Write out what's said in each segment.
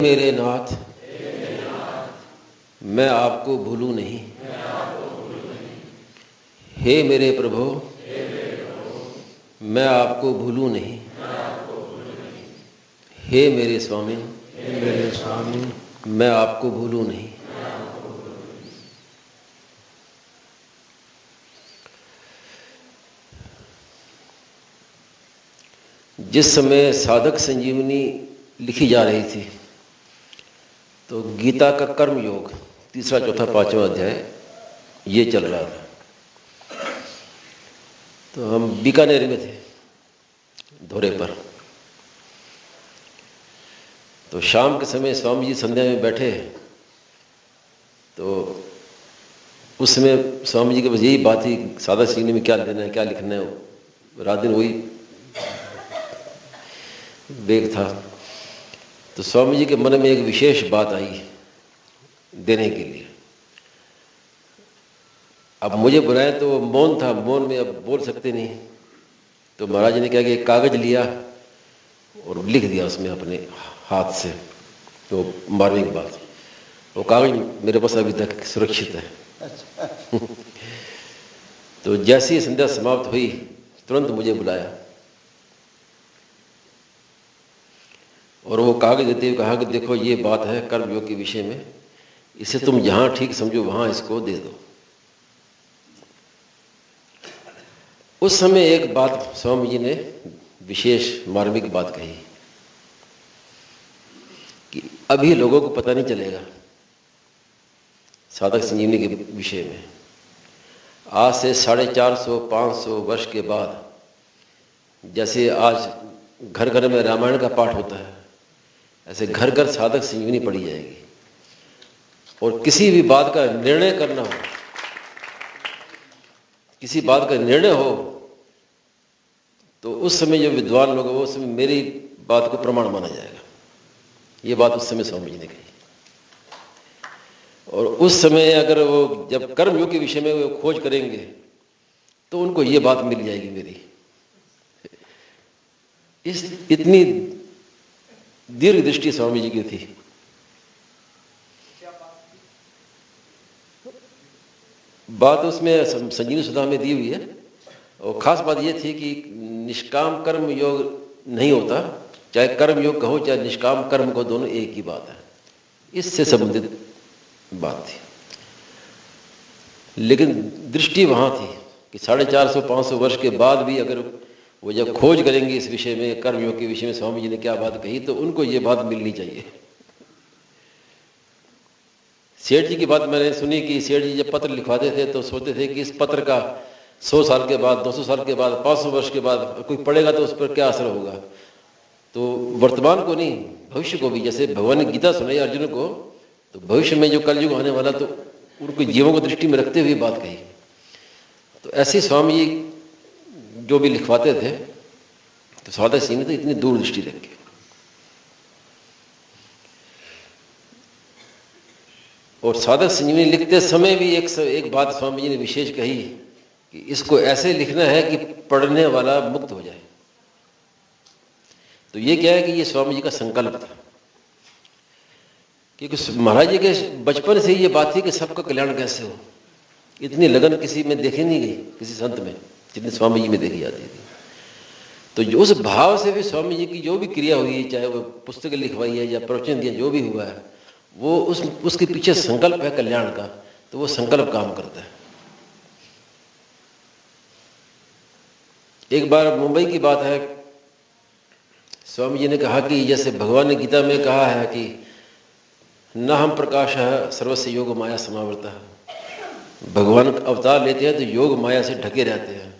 मेरे नाथ, मैं आपको भूलूं नहीं। हे मेरे प्रभु, मैं आपको भूलूं नहीं। हे मेरे स्वामी, मैं आपको भूलूं नहीं। जिस समय साधक संजीवनी लिखी जा रही थी तो गीता का कर्म योग 3, 4, 5वां अध्याय ये चल रहा था। तो हम बीकानेर में थे, धोरे पर। तो शाम के समय स्वामी जी संध्या में बैठे, तो उस समय स्वामी जी के बस यही बात थी, सादा सीने में क्या लेना है, क्या लिखना है। रात दिन वही वेग था। तो स्वामी जी के मन में एक विशेष बात आई देने के लिए। अब मुझे बुलाए तो वो मौन था, मौन में अब बोल सकते नहीं। तो महाराज ने क्या कि एक कागज लिया और लिख दिया उसमें अपने हाथ से तो मार्मिक बात। वो कागज मेरे पास अभी तक सुरक्षित है। तो जैसी संध्या समाप्त हुई तुरंत मुझे बुलाया और वो कागज देते हुए कहा कि देखो ये बात है कर्मयोग के विषय में, इसे तुम जहां ठीक समझो वहां इसको दे दो। उस समय एक बात स्वामी जी ने विशेष मार्मिक बात कही कि अभी लोगों को पता नहीं चलेगा साधक संजीवनी के विषय में। आज से 450-500 वर्ष के बाद जैसे आज घर घर में रामायण का पाठ होता है, ऐसे घर घर साधक संजीवनी पढ़ी जाएगी। और किसी भी बात का निर्णय करना हो, किसी बात का निर्णय हो, तो उस समय जो विद्वान लोग हैं वो उस समय मेरी बात को प्रमाण माना जाएगा। ये बात उस समय स्वामी जी ने कही। और उस समय अगर वो जब कर्मयोग के विषय में वो खोज करेंगे तो उनको ये बात मिल जाएगी मेरी। इस इतनी दीर्घ दृष्टि स्वामी जी की थी। बात उसमें संजीवनी सुधा में दी हुई है। और खास बात यह थी कि निष्काम कर्म योग नहीं होता, चाहे कर्म योग कहो चाहे निष्काम कर्म को, दोनों एक ही बात है। इससे संबंधित बात थी। लेकिन दृष्टि वहां थी कि 450-500 वर्ष के बाद भी अगर वो जब खोज करेंगे इस विषय में, कर्मयोग के विषय में स्वामी जी ने क्या बात कही, तो उनको ये बात मिलनी चाहिए। सेठ जी की बात मैंने सुनी कि सेठ जी जब पत्र लिखवाते थे तो सोचते थे कि इस पत्र का 100 साल के बाद, 200 साल के बाद, 500 वर्ष के बाद कोई पढ़ेगा तो उस पर क्या असर होगा। तो वर्तमान को नहीं, भविष्य को भी, जैसे भगवान ने गीता सुनाई अर्जुन को, तो भविष्य में जो कलयुग आने वाला, तो उनको जीवों को दृष्टि में रखते हुए बात कही। तो ऐसे स्वामी जी जो भी लिखवाते थे तो साधक सिंह ने तो इतनी दूरदृष्टि रखी। और साधक संजीवनी लिखते समय भी एक बात स्वामी जी ने विशेष कही कि इसको ऐसे लिखना है कि पढ़ने वाला मुक्त हो जाए। तो ये क्या है कि ये स्वामी जी का संकल्प था, क्योंकि महाराज जी के बचपन से ही ये बात थी कि सबका कल्याण कैसे हो। इतनी लगन किसी में देखी नहीं गई, किसी संत में, जितनी स्वामी जी में देखी जाती थी। तो जो उस भाव से भी स्वामी जी की जो भी क्रिया हुई है, चाहे वो पुस्तकें लिखवाई है या प्रवचन दिया, जो भी हुआ है, वो उसके पीछे संकल्प है कल्याण का, तो वो संकल्प काम करता है। एक बार मुंबई की बात है, स्वामी जी ने कहा कि जैसे भगवान ने गीता में कहा है कि न हम प्रकाश है सर्वस्य योग माया समावृता। भगवान अवतार लेते हैं तो योग माया से ढके रहते हैं,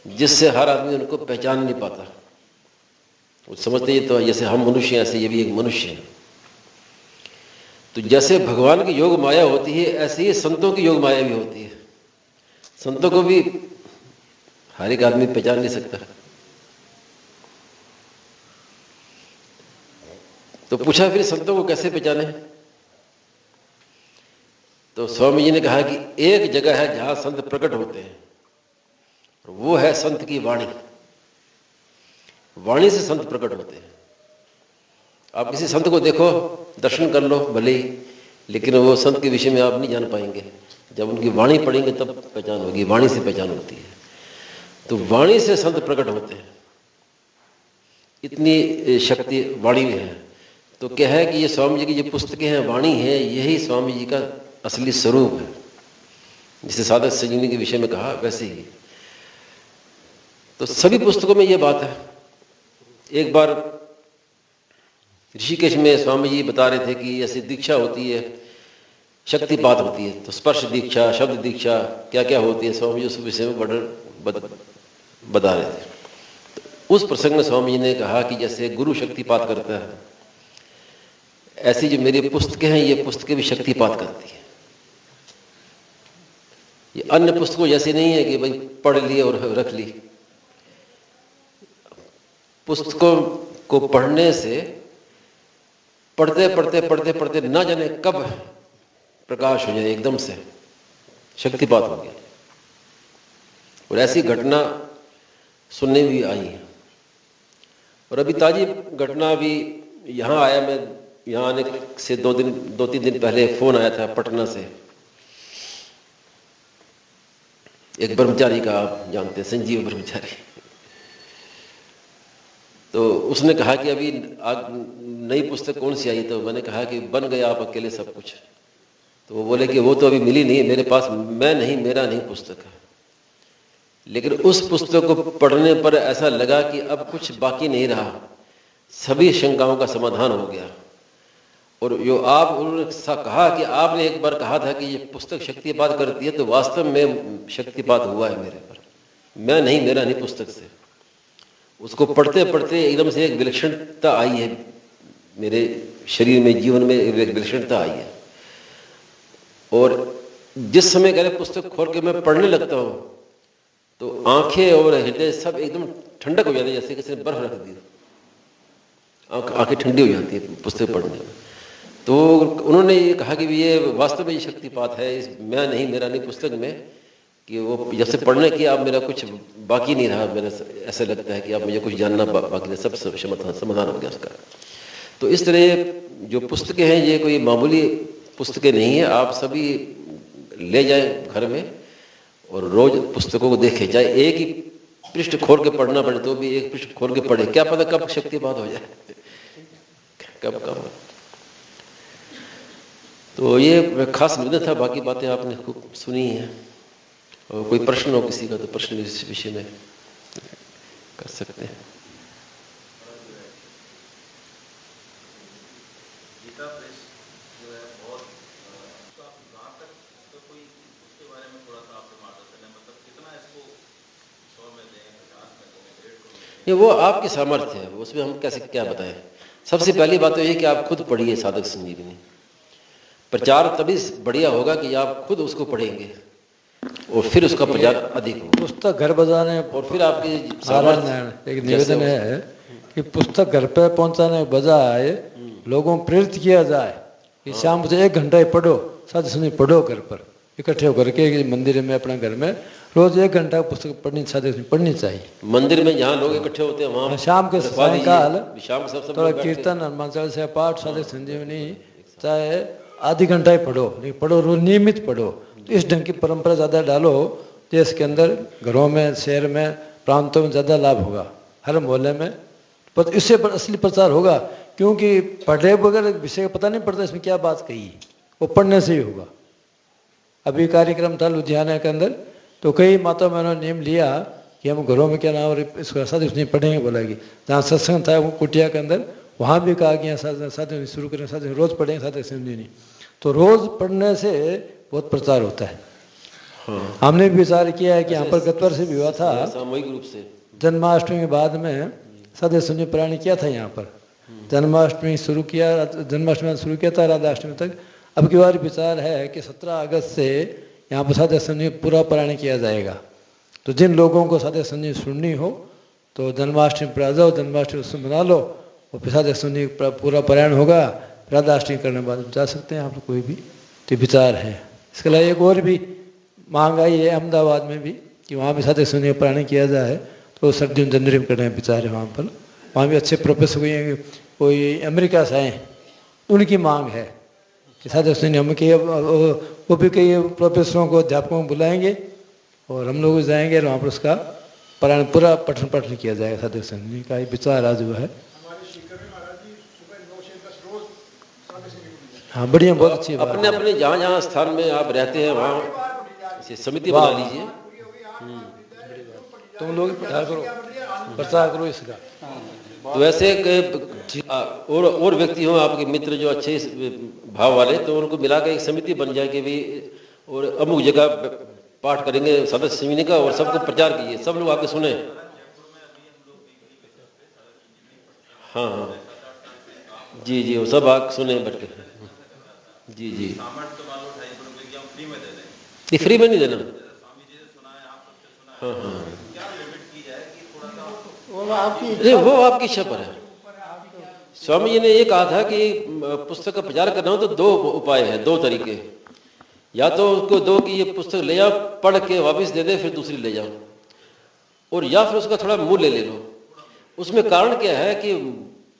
जिससे हर आदमी उनको पहचान नहीं पाता। वो समझते ही तो जैसे हम मनुष्य हैं, ऐसे ये भी एक मनुष्य है। तो जैसे भगवान की योग माया होती है, ऐसे ही संतों की योग माया भी होती है। संतों को भी हर एक आदमी पहचान नहीं सकता। तो पूछा फिर संतों को कैसे पहचाने। तो स्वामी जी ने कहा कि एक जगह है जहां संत प्रकट होते हैं, वो है संत की वाणी। वाणी से संत प्रकट होते हैं। आप किसी संत को देखो, दर्शन कर लो भले ही, लेकिन वो संत के विषय में आप नहीं जान पाएंगे। जब उनकी वाणी पढ़ेंगे तब पहचान होगी, वाणी से पहचान होती है। तो वाणी से संत प्रकट होते हैं, इतनी शक्ति वाणी में है। तो क्या है कि ये स्वामी जी की जो पुस्तकें हैं, वाणी है, यही स्वामी जी का असली स्वरूप है। जिसे साधक संजीवनी के विषय में कहा वैसे ही। तो सभी पुस्तकों में ये बात है। एक बार ऋषिकेश में स्वामी जी बता रहे थे कि ऐसी दीक्षा होती है, शक्तिपात होती है। तो स्पर्श दीक्षा, शब्द दीक्षा, क्या क्या होती है, स्वामी जी उस विषय में बता रहे थे। तो उस प्रसंग में स्वामी जी ने कहा कि जैसे गुरु शक्तिपात करता है, ऐसी जो मेरी पुस्तकें हैं, ये पुस्तकें भी शक्तिपात करती है। ये अन्य पुस्तकों जैसे नहीं है कि भाई पढ़ ली और रख ली। पुस्तकों को पढ़ने से पढ़ते पढ़ते पढ़ते पढ़ते ना जाने कब प्रकाश हो जाए, एकदम से शक्तिपात हो गया। और ऐसी घटना सुनने भी आई है। और अभी ताजी घटना भी यहाँ आया, मैं यहाँ आने से 2-3 दिन पहले फोन आया था पटना से, एक ब्रह्मचारी का, आप जानते हैं संजीव ब्रह्मचारी। तो उसने कहा कि अभी नई पुस्तक कौन सी आई? तो मैंने कहा कि बन गया आप अकेले सब कुछ। तो वो बोले कि वो तो अभी मिली नहीं है मेरे पास, मैं नहीं, मेरा नहीं पुस्तक है। लेकिन उस पुस्तक को पढ़ने पर ऐसा लगा कि अब कुछ बाकी नहीं रहा, सभी शंकाओं का समाधान हो गया। और जो आप उन्होंने कहा कि आपने एक बार कहा था कि ये पुस्तक शक्तिपात करती है, तो वास्तव में शक्तिपात हुआ है मेरे पर। मैं नहीं, मेरा नहीं पुस्तक से। उसको पढ़ते पढ़ते एकदम से एक विलक्षणता आई है मेरे शरीर में, जीवन में एक विलक्षणता आई है। और जिस समय अगर पुस्तक खोल के मैं पढ़ने लगता हूँ तो आंखें और हृदय सब एकदम ठंडक हो जाती है, जैसे किसी ने बर्फ रख दी। आंखें ठंडी हो जाती है पुस्तक पढ़ने में। तो उन्होंने ये कहा कि ये वास्तव में ये शक्तिपात है, इस मैं नहीं, मेरा नहीं पुस्तक में, कि वो जब से पढ़ने की अब मेरा कुछ बाकी नहीं रहा। मेरा ऐसा लगता है कि अब मुझे कुछ जानना बाकी नहीं, सब समाधान हो गया उसका। तो इस तरह जो पुस्तकें हैं, ये कोई मामूली पुस्तकें नहीं है। आप सभी ले जाएं घर में और रोज पुस्तकों को देखें, चाहे एक ही पृष्ठ खोल के पढ़ना पड़े तो भी एक पृष्ठ खोल के पढ़े। क्या पता कब शक्तिपात हो जाए, कब। तो ये खास निवेदन था, बाकी बातें आपने खूब सुनी हैं। और कोई प्रश्न हो किसी का तो प्रश्न इस विषय में कर सकते हैं। ये वो आपकी सामर्थ्य है, उसमें हम कैसे क्या बताएं। सबसे पहली बात तो ये कि आप खुद पढ़िए साधक संजीवनी। प्रचार तभी बढ़िया होगा कि आप खुद उसको पढ़ेंगे और फिर उसका प्रचार अधिक होगा। पुस्तक घर बजाने और फिर आपकी एक निवेदन है कि पुस्तक घर पे पहुंचाने के बजाय लोगों को प्रेरित किया जाए कि शाम से 1 घंटा ही पढ़ो, साथ सुनी पढ़ो, घर पर इकट्ठे होकर के मंदिर में, अपना घर में रोज 1 घंटा पुस्तक पढ़नी चाहिए। मंदिर में जहाँ लोग इकट्ठे होते हैं वहाँ शाम के सायंकाल थोड़ा सब कीर्तन, हनुमान चालीसा पाठ, साधक संजीवनी, चाहे आधी घंटा ही पढ़ो, लेकिन पढ़ो रोज, नियमित पढ़ो। तो इस ढंग की परंपरा ज़्यादा डालो, देश के अंदर, घरों में, शहर में, प्रांतों में ज़्यादा लाभ होगा, हर मोहल्ले में। पर इससे असली प्रचार होगा, क्योंकि पढ़े बगैर विषय का पता नहीं पड़ता इसमें क्या बात कही, वो पढ़ने से ही होगा। अभी कार्यक्रम था लुधियाना के अंदर, तो कई माताओं में उन्होंने नियम लिया कि हम घरों में क्या नाम और इसको साथ नहीं पढ़ेंगे, बोला कि जहाँ सत्संग था वो कुटिया के अंदर, वहाँ भी कहा कि साथ शुरू करें, साथ रोज़ पढ़ेंगे साथ संजीवनी। तो रोज़ पढ़ने से बहुत प्रचार होता है। हाँ। हमने भी विचार किया है कि यहाँ पर गत वर्ष भी हुआ था सामूहिक रूप से, जन्माष्टमी के बाद में साधक संजीवनी प्राणी किया था यहाँ पर। जन्माष्टमी शुरू किया, जन्माष्टमी शुरू किया था राधाष्टमी तक। अब की बार विचार है कि 17 अगस्त से यहाँ पर साधक संजीवनी पूरा पारायण किया जाएगा। तो जिन लोगों को साधक संजीवनी सुननी हो तो जन्माष्टमी पर आ जाओ, जन्माष्टमी उत्सव मना लो, और फिर साधक संजीवनी पूरा पारायण होगा। राधाष्टमी करने के बाद जा सकते हैं आप, कोई भी तो विचार है। इसके अलावा एक और भी मांग आई है अहमदाबाद में भी कि वहाँ भी साधक संजीवनी पारायण किया जाए, तो सर्दियों जनवरी में करने का विचार है वहाँ पर। वहाँ भी अच्छे प्रोफेसर कोई अमेरिका से आए, उनकी मांग है कि साधु संत हम के वो भी कई प्रोफेसरों को अध्यापकों को बुलाएंगे और हम लोग जाएंगे और वहाँ पर उसका पूरा पठन किया जाएगा। साधु संत का विचार आज हुआ है। हाँ बढ़िया, बहुत अच्छी बात। अपने अपने जहाँ जहाँ स्थान में आप रहते हैं वहाँ समिति बना लीजिए। तुम लोग प्रचार करो इसका। तो ऐसे और व्यक्ति हो आपके मित्र जो अच्छे भाव वाले, तो उनको मिला के एक समिति बन जाए कि भाई और अमुक जगह पाठ करेंगे सदस्य संजीवनी का और सबको प्रचार कीजिए, सब लोग आके सुने। हाँ हाँ जी जी, वो सब आके सुने बैठ के। जी जी, ये फ्री में नहीं देना। हाँ हाँ, वो आपकी इच्छा पर है। स्वामी जी ने ये कहा था कि पुस्तक का प्रचार करना हो तो दो उपाय है, दो तरीके। या तो उसको दो कि ये पुस्तक ले जाओ, पढ़ के वापस दे दे, फिर दूसरी ले जाओ, और या फिर उसका थोड़ा मूल्य ले लो। उसमें कारण क्या है कि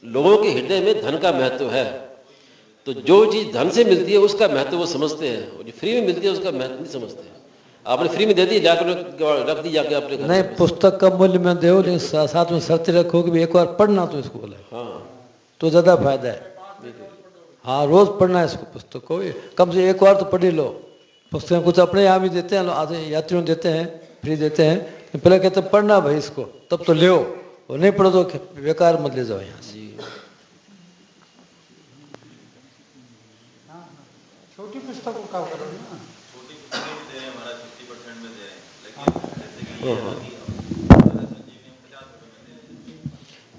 लोगों के हृदय में धन का महत्व है, तो जो चीज धन से मिलती है उसका महत्व वो समझते हैं, और जो फ्री में मिलती है उसका महत्व नहीं समझते हैं। आपने फ्री में दे दी, जाकर रख दी जाके अपने घर। नहीं, पुस्तक का मूल्य में दो, लेकिन साथ में शर्त रखो कि एक बार पढ़ना तो इसको बोला। हाँ, तो ज्यादा फायदा है। हाँ, रोज पढ़ना है इसको, पुस्तक को कम से एक बार तो पढ़ ही लो। पुस्तकें कुछ अपने यहाँ भी देते हैं, आधे यात्रियों देते हैं, फ्री देते हैं, तो पहले कहते हैं पढ़ना भाई इसको, तब तो ले, और नहीं पढ़ो तो बेकार मत ले जाओ यहाँ से। छोटी पुस्तकों का करो ना,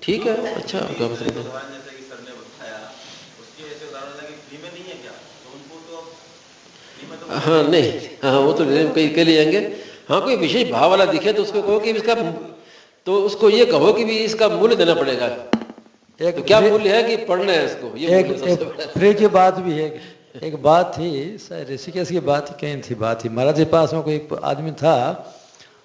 ठीक है, अच्छा क्या मतलब। हाँ नहीं, हाँ वो तो कई ले जाएंगे। हाँ, कोई विशेष भाव वाला दिखे तो उसको कहो कि इसका, तो उसको ये कहो कि भी इसका मूल्य देना पड़ेगा। एक तो क्या मूल्य है कि पढ़ना है इसको, ये एक फ्री की बात भी है। एक बात थी, ऋषिकेश की बात कहीं थी, बात थी महाराज के पास में कोई आदमी था,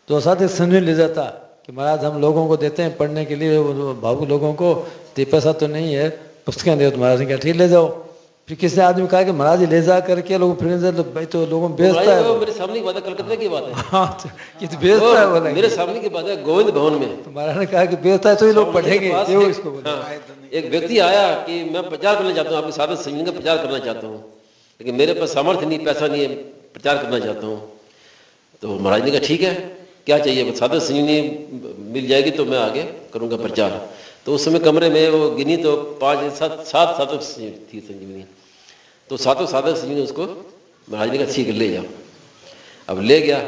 तो साथ संजीवनी ले जाता कि महाराज हम लोगों को देते हैं पढ़ने के लिए, भावुक लोगों को, तो पैसा तो नहीं है, पुस्तकें दे। तो महाराज ने कहा ठीक ले जाओ। फिर किसी आदमी कहा कि महाराज ले जा करके लोग फिर भाई तो लोगों में बेचता है। मेरे सामने की बात है, कलकत्ता की बात है। हाँ, तो बेचता है बोला, मेरे सामने की बात है, गोविंद भवन में। तो महाराज ने कहा कि बेचता है तो ही लोग पढ़ेंगे, इसको बोला। एक व्यक्ति आया कि मैं प्रचार करना चाहता हूँ, आपके साधन संजीवनी का प्रचार करना चाहता हूँ, लेकिन मेरे पास सामर्थ्य नहीं, पैसा नहीं है, प्रचार करना चाहता हूँ। तो महाराज ने कहा ठीक है, क्या चाहिए, साधन संजीवनी मिल जाएगी तो मैं आगे करूँगा प्रचार। तो उस समय कमरे में वो गिनी तो 5-7 साधक थी संजीवनी, तो सातों साधक संजीवनी उसको महाराज ने कहा ठीक है ले जाओ। अब ले गया,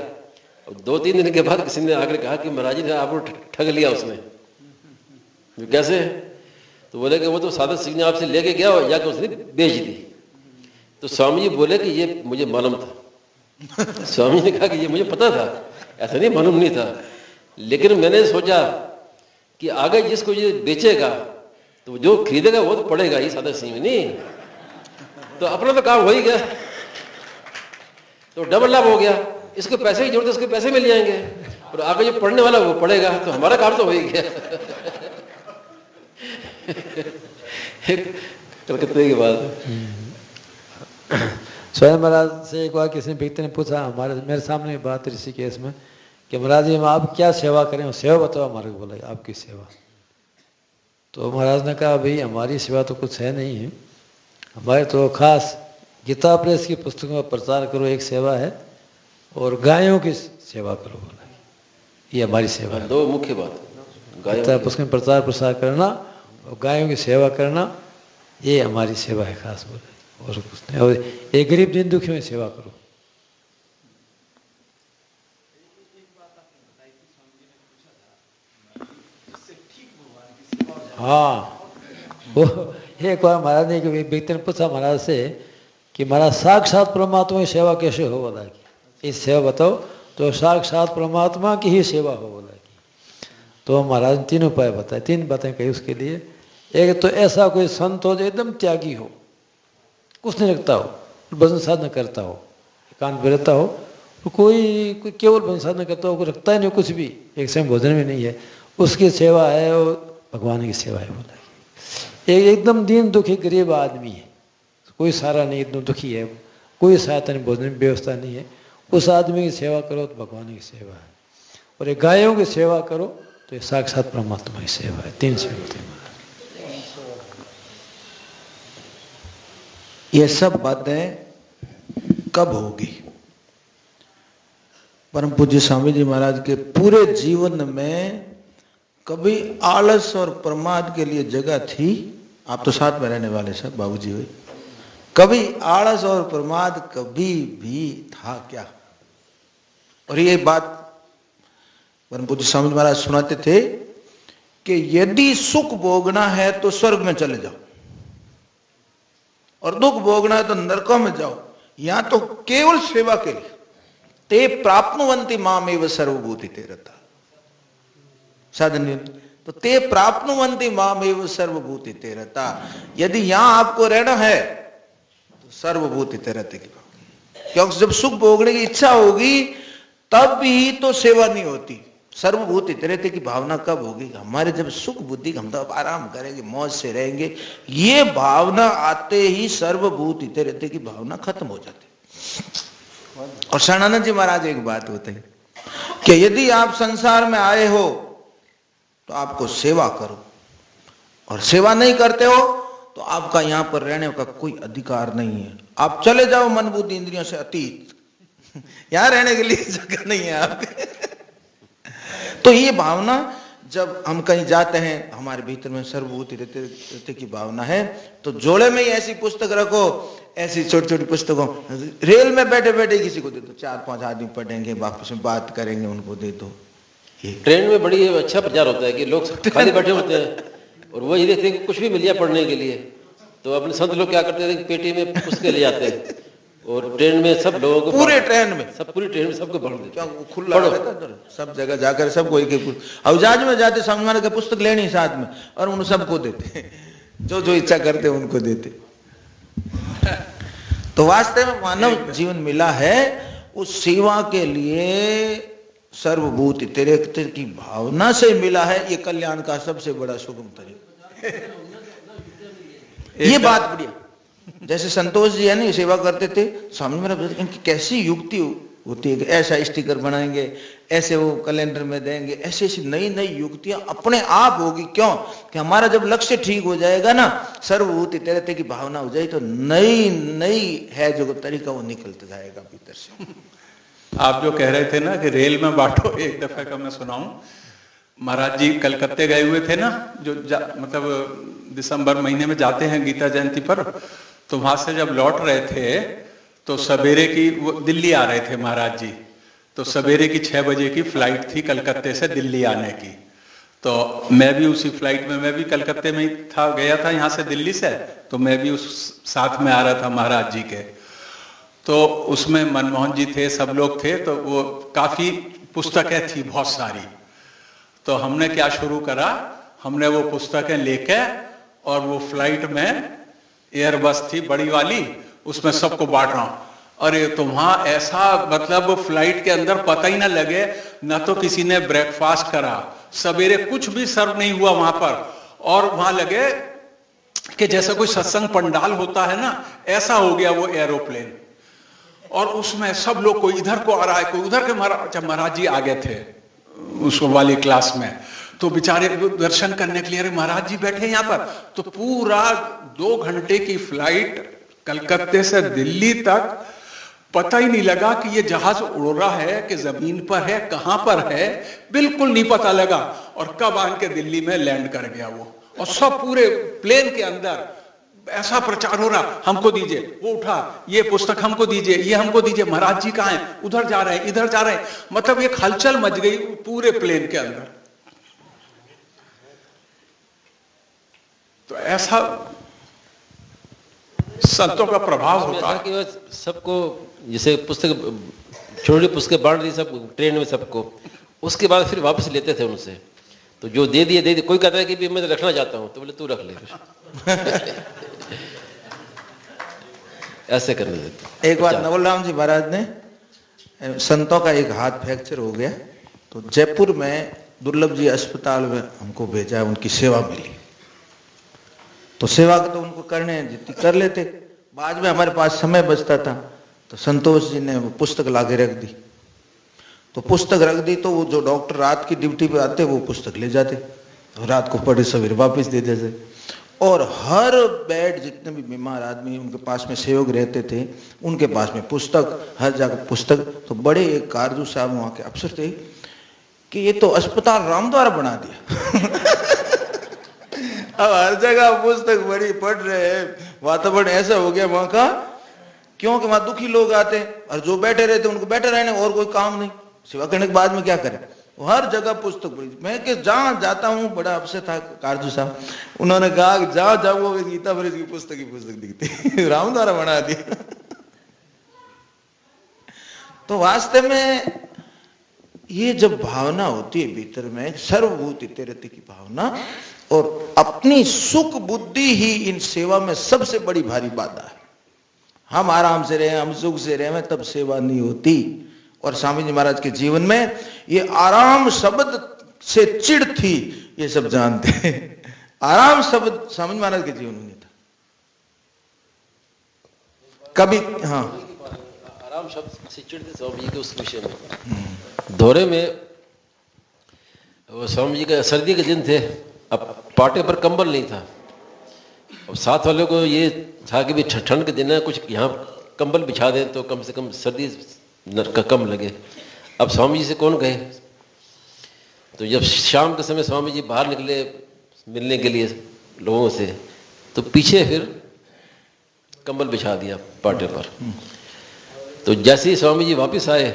अब 2-3 दिन के बाद किसी ने आकर कहा कि महाराज ने आपको ठग लिया उसने। कैसे? तो बोले कि वो तो साधक संजीवनी आपसे लेके गया और जाकर उसने बेच दी। तो स्वामी जी बोले कि ये मुझे मालूम था। स्वामी ने कहा कि ये मुझे पता था, ऐसा नहीं मालूम नहीं था, लेकिन मैंने सोचा कि आगे जिसको ये बेचेगा तो जो खरीदेगा वो तो पड़ेगा ही साधक संजीवनी, तो अपना तो काम हो ही गया, तो डबल लाभ हो गया। इसको पैसे की जरूरत है, उसके पैसे मिल जाएंगे, और आगे जो पढ़ने वाला वो पढ़ेगा, तो हमारा काम तो हो ही गया। कलकत्ते की बात। स्वयं महाराज से एक बार किसी व्यक्ति ने पूछा, मेरे सामने बात ऋषिकेश में, कि महाराज जी हम आप क्या सेवा करें, सेवा बताओ हमारे को। बोला आपकी सेवा। तो महाराज ने कहा भाई हमारी सेवा तो कुछ है नहीं है, हमारे तो खास गीता प्रेस की पुस्तकों का प्रचार करो, एक सेवा है, और गायों की सेवा करो। बोला ये हमारी सेवा है। दो मुख्य बात, गीता पुस्तक प्रचार प्रसार करना और गायों की सेवा करना, ये हमारी सेवा है खास। बोला और कुछ नहीं, और एक गरीब दिन दुखियों की सेवा करो। हाँ, वो एक बार महाराज ने व्यक्ति ने पूछा महाराज से कि महाराज साक्षात परमात्मा की सेवा कैसे हो। बोला कि इस सेवा बताओ। तो साक्षात परमात्मा की ही सेवा हो। बोला कि तो महाराज ने 3 उपाय बताए, 3 बातें कही उसके लिए। एक तो ऐसा कोई संत हो जो एकदम त्यागी हो, कुछ नहीं रखता हो, भजन साधना करता हो, एकांत में रहता हो, कोई केवल भजन साधना करता हो, कोई रखता ही नहीं कुछ भी, एक समय भोजन में नहीं है, उसकी सेवा है। और भगवान की सेवा है बोला। एक एकदम दीन दुखी गरीब आदमी है, कोई सारा नहीं, एकदम दुखी है, कोई सहायता नहीं, भोजन की व्यवस्था नहीं है, उस आदमी की सेवा करो तो भगवान की सेवा है। और ये गायों की सेवा करो तो ये साक्षात परमात्मा की सेवा है। 3 सेवा होती है। ये सब बातें कब होगी? परम पूज्य स्वामी जी महाराज के पूरे जीवन में कभी आलस और प्रमाद के लिए जगह थी? आप तो साथ में रहने वाले सब बाबूजी हुए, कभी आलस और प्रमाद कभी भी था क्या? और ये बात परम पूज्य स्वामी जी महाराज सुनाते थे कि यदि सुख भोगना है तो स्वर्ग में चले जाओ, और दुख भोगना है तो नरकों में जाओ, यहां तो केवल सेवा के लिए। ते प्राप्नुवन्ति मामेव सर्वभूति तेरता साधन, तो ते प्राप्नुवन्ति मामेव सर्वभूति तेरता। यदि यहां आपको रहना है तो सर्वभूति तेरते की भाव, क्योंकि जब सुख भोगने की इच्छा होगी तब भी तो सेवा नहीं होती। सर्वभूति तेरते की भावना कब होगी? हमारे जब सुख बुद्धि, हम तो अब आराम करेंगे, मौज से रहेंगे, ये भावना आते ही सर्वभूति तेरते की भावना खत्म हो जाती। और शरणानंद जी महाराज एक बात होते हैं कि यदि आप संसार में आए हो तो आपको सेवा करो, और सेवा नहीं करते हो तो आपका यहां पर रहने का कोई अधिकार नहीं है। आप चले जाओ मन बुद्धि इंद्रियों से अतीत, यहां रहने के लिए जगह नहीं है आपके। तो ये भावना जब हम कहीं जाते हैं, हमारे भीतर में सर्वभूति रहते की भावना है, तो जोड़े में ही ऐसी पुस्तक रखो, ऐसी छोटी छोटी पुस्तकों, रेल में बैठे बैठे किसी को दे दो, 4-5 आदमी पढ़ेंगे, वापस में बात करेंगे, उनको दे दो। ट्रेन में बड़ी अच्छा प्रचार होता है कि लोग खाली बैठे होते हैं और वो ये देखते हैं कि कुछ भी मिल जाए पढ़ने के लिए, तो अपने संत लोग क्या करते हैं, पेटी में पुस्तकें ले जाते हैं और ट्रेन में सब लोगों को, पूरे ट्रेन में, सब पूरी ट्रेन में सबको पढ़ देते क्या खुला रहता है सब जगह जाकर सबको एक और जहाज में जाते सामने का पुस्तक लेनी साथ में, और उन सबको देते, जो जो इच्छा करते उनको देते। तो वास्तव में मानव जीवन मिला है उस सेवा के लिए, सर्वभूति तेरते की भावना से मिला है। ये कल्याण का सबसे बड़ा सुगम तरीका। ये बात बढ़िया, जैसे संतोष जी है ना, सेवा करते थे, स्वामी महाराज इनकी कैसी युक्ति होती है कि ऐसा स्टिकर बनाएंगे, ऐसे वो कैलेंडर में देंगे, ऐसी ऐसी नई नई युक्तियां अपने आप होगी। क्यों? कि हमारा जब लक्ष्य ठीक हो जाएगा ना, सर्वभूति तेरते की भावना हो जाए, तो नई नई है जो तरीका वो निकलता जाएगा भीतर से। आप जो कह रहे थे ना कि रेल में बांटो, एक दफे का मैं सुनाऊं। महाराज जी कलकत्ते गए हुए थे ना, जो मतलब दिसंबर महीने में जाते हैं गीता जयंती पर, तो वहां से जब लौट रहे थे तो सवेरे की, वो दिल्ली आ रहे थे महाराज जी, तो सवेरे की 6 बजे की फ्लाइट थी कलकत्ते से दिल्ली आने की। तो मैं भी उसी फ्लाइट में, मैं भी कलकत्ते में ही था, गया था यहाँ से दिल्ली से, तो मैं भी उस साथ में आ रहा था महाराज जी के। तो उसमें मनमोहन जी थे, सब लोग थे, तो वो काफी पुस्तकें थी बहुत सारी। तो हमने क्या शुरू करा, हमने वो पुस्तकें लेके और वो फ्लाइट में, एयर बस थी बड़ी वाली, उसमें सबको बांट रहा हूं। अरे तो वहां ऐसा, मतलब फ्लाइट के अंदर पता ही ना लगे, ना तो किसी ने ब्रेकफास्ट करा, सवेरे कुछ भी सर्व नहीं हुआ वहां पर, और वहां लगे कि जैसे कोई सत्संग पंडाल होता है ना, ऐसा हो गया वो एरोप्लेन। और उसमें सब लोग, कोई इधर को आ रहा है, कोई उधर के। महाराज जी आ गए थे उस वाली क्लास में, तो बेचारे दर्शन करने के लिए, अरे महाराज जी बैठे यहाँ पर। तो पूरा 2 घंटे की फ्लाइट कलकत्ते से दिल्ली तक, पता ही नहीं लगा कि ये जहाज उड़ रहा है कि जमीन पर है, कहां पर है, बिल्कुल नहीं पता लगा। और कब आन के दिल्ली में लैंड कर गया वो, और सब पूरे प्लेन के अंदर ऐसा प्रचार हो रहा, हमको दीजिए, वो उठा, ये पुस्तक हमको दीजिए, ये हमको दीजिए, महाराज जी कहां हैं, उधर जा रहे हैं, इधर जा रहे हैं। मतलब एक हलचल मच गई पूरे प्लेन के अंदर। तो ऐसा संतों का प्रभाव होता है कि सबको, जैसे पुस्तक, छोटी पुस्तकें बांट दी सब ट्रेन में सबको, उसके बाद फिर वापस लेते थे उनसे। तो जो दे दिए दे दिए, कोई कहता है कि भी मैं रखना चाहता हूं, तो बोले तू रख ले। ऐसे करने देते। एक बार नवल राम जी महाराज ने, संतों का एक हाथ फ्रैक्चर हो गया, तो जयपुर में दुर्लभ जी अस्पताल में हमको भेजा, उनकी सेवा मिली, तो सेवा तो उनको करने जितनी कर लेते। बाद में हमारे पास समय बचता था तो संतोष जी ने वो पुस्तक लाके रख दी, तो पुस्तक रख दी तो वो जो डॉक्टर रात की ड्यूटी पे आते वो पुस्तक ले जाते, तो रात को पढ़े सवेरे वापस दे देते। और हर बेड जितने भी बीमार आदमी उनके पास में सहयोग रहते थे, उनके पास में पुस्तक, हर जगह पुस्तक। तो बड़े एक कारजू साहब वहां के अफसर थे कि ये तो अस्पताल रामद्वार बना दिया। अब हर जगह पुस्तक बड़ी पढ़ रहे हैं, वातावरण ऐसा हो गया वहां का, क्योंकि वहां दुखी लोग आते और जो बैठे रहते उनको बैठे रहने, और कोई काम नहीं, सेवा करने के बाद में क्या करें। हर जगह पुस्तक पढ़ी। मैं कि जहां जाता हूं, बड़ा अफसर था कारजू साहब, उन्होंने कहा कि जहां जाऊंगा गीता प्रेस की पुस्तक ही पुस्तक दिखती। रामद्वारा बना दिया। तो वास्तव में ये जब भावना होती है भीतर में, सर्वभूति तेरति की भावना, और अपनी सुख बुद्धि ही इन सेवा में सबसे बड़ी भारी बाधा है। हम आराम से रहे, हम सुख से रहे, तब सेवा नहीं होती। और स्वामी जी महाराज के जीवन में ये आराम शब्द से चिढ़ थी, ये सब जानते हैं। आराम शब्द स्वामी जी महाराज के जीवन में नहीं था कभी। हाँ, आराम शब्द से चिढ़ थे स्वामी जी के उस विषय में। दौरे में वो स्वामी जी का सर्दी के दिन थे, अब पाटे पर कंबल नहीं था, अब साथ वालों को ये था कि भी ठंड के दिन है, कुछ यहाँ कंबल बिछा दें तो कम से कम सर्दी का कम लगे। अब स्वामी जी से कौन गए, तो जब शाम के समय स्वामी जी बाहर निकले मिलने के लिए लोगों से, तो पीछे फिर कंबल बिछा दिया पाटे पर। तो जैसे ही स्वामी जी वापस आए,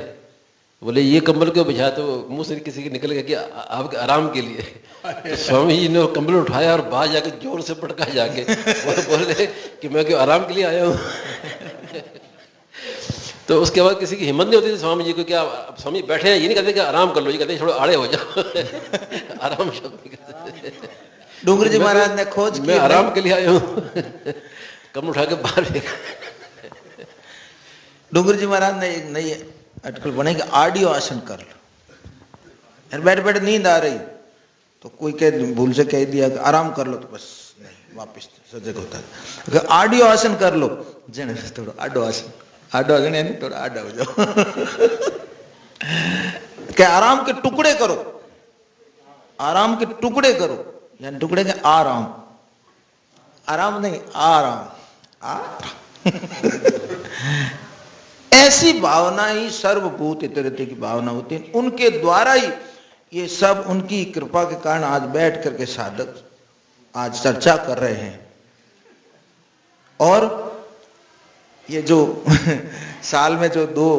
बोले ये कंबल क्यों बिछाया, तो मुंह से किसी के निकल गया कि आपके आराम के लिए। तो स्वामी जी ने कंबल उठाया और बाहर जाके जोर से पटका जाके, वो बोले कि मैं क्यों आराम के लिए आया हूँ। तो उसके बाद किसी की हिम्मत नहीं होती थी स्वामी जी को, क्या स्वामी बैठे हैं, ये नहीं कहते कि आराम कर लो, ये कहते थोड़ा आड़े हो जाओ। आराम शब्द डूंगर जी महाराज ने खोज की, मैं आराम के लिए आया हूँ। कंबल उठा के बाहर फेंका। डूंगर जी महाराज ने एक नई अटकल बनाई कि ऑडियो आसन कर लो। यार बैठ बैठ नींद आ रही, तो कोई कह भूल से कह दिया कि आराम कर लो, तो बस नहीं, वापिस सजग होता है। ऑडियो आसन कर लो, जने थोड़ा आडो आसन, आडो आसन यानी थोड़ा आडा हो जाओ। क्या आराम के टुकड़े करो, आराम के टुकड़े करो, यानी टुकड़े के आराम, आराम नहीं आराम, ऐसी भावना ही सर्वभूत इतरते की भावना होती है। उनके द्वारा ही ये सब, उनकी कृपा के कारण आज बैठ करके साधक आज चर्चा कर रहे हैं। और ये जो साल में जो 2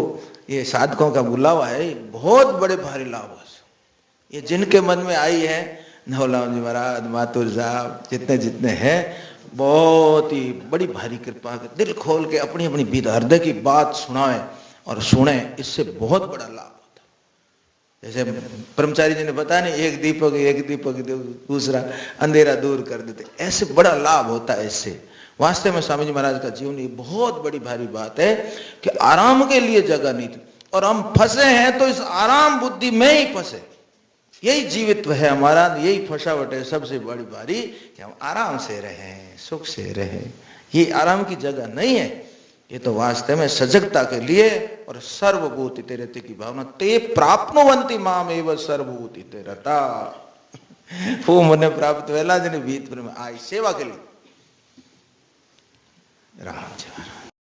ये साधकों का बुलावा है, बहुत बड़े भारी लाभ है। ये जिनके मन में आई है, नवलाम जी महाराज, मातुर साहब, जितने जितने हैं, बहुत ही बड़ी भारी कृपा, दिल खोल के अपनी अपनी हृदय की बात सुनाए और सुने, इससे बहुत बड़ा लाभ होता है। जैसे ब्रह्मचारी जी ने बताया नहीं, एक दीपक दूसरा अंधेरा दूर कर देते, ऐसे बड़ा लाभ होता है इससे। वास्तव में स्वामी जी महाराज का जीवन ये बहुत बड़ी भारी बात है कि आराम के लिए जगह नहीं थी, और हम फंसे हैं तो इस आराम बुद्धि में ही फंसे। यही जीवित्व है हमारा, यही फंसावट है सबसे बड़ी भारी, कि हम आराम से रहें, सुख से रहें। ये आराम की जगह नहीं है, ये तो वास्तव में सजगता के लिए और सर्वभूति तेरते की भावना। ते प्राप्नुवन्ति मामेव सर्वभूति तेरता। वो मने प्राप्त वेला जने भीतर में आई सेवा के लिए। राम जी।